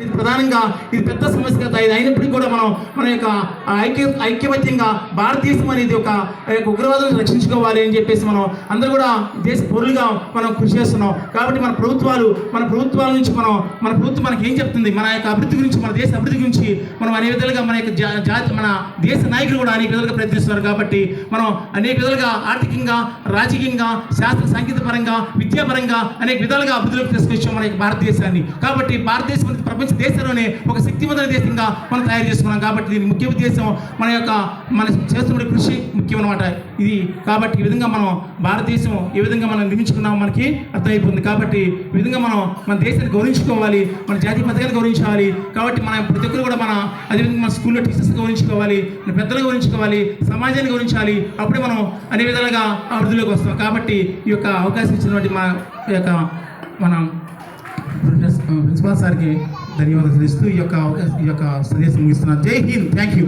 ప్రధానంగా ఇది పెద్ద సమస్య కదా. ఇది అయినప్పటికీ కూడా మన యొక్క ఐక్యమత్యంగా భారతదేశం అనేది ఒక ఉగ్రవాదులను రక్షించుకోవాలి అని చెప్పేసి మనం అందరూ కూడా దేశ పౌరులుగా మనం కృషి చేస్తున్నాం. కాబట్టి మన ప్రభుత్వాల నుంచి మన ప్రభుత్వం మనకి ఏం చెప్తుంది, మన యొక్క అభివృద్ధి గురించి, మన దేశ అభివృద్ధి గురించి మనం అనేక విధాలుగా మన యొక్క మన దేశ నాయకులు కూడా అనేక విధాలుగా ప్రయత్నిస్తున్నారు. కాబట్టి మనం అనేక విధాలుగా ఆర్థికంగా, రాజకీయంగా, శాస్త్ర సాంకేతిక పరంగా, విద్యాపరంగా అనేక విధాలుగా అభివృద్ధిలోకి తీసుకొచ్చాం మన యొక్క భారతదేశాన్ని. కాబట్టి భారతదేశం ప్రపంచ దేశంలోనే ఒక శక్తివంతమైన దేశంగా మనం తయారు చేసుకున్నాం. కాబట్టి దీని ముఖ్య ఉద్దేశం మన చేస్తున్న కృషి ముఖ్యం అన్నమాట ఇది. కాబట్టి ఈ విధంగా మనం భారతదేశం ఏ విధంగా మనం నిర్మించుకున్నాం మనకి అర్థమైపోతుంది. కాబట్టి ఈ విధంగా మన దేశాన్ని గౌరవించుకోవాలి, మన జాతీయ పథకాన్ని గౌరవించాలి. కాబట్టి మన ప్రతి ఒక్కరు కూడా అదేవిధంగా మన స్కూల్లో టీచర్స్ గౌరవించుకోవాలి, మన పెద్దలు గౌరవించుకోవాలి, సమాజాన్ని గౌరవించాలి. అప్పుడే మనం అనే విధాలుగా అభివృద్ధిలోకి వస్తాం. కాబట్టి ఈ యొక్క అవకాశం ఇచ్చినటువంటి మన ప్రిన్సిపాల్ సార్కి ధన్యవాదాలు తెలుస్తూ ఈ యొక్క సందేశం ముగిస్తున్నాను. జై హింద్. Thank you.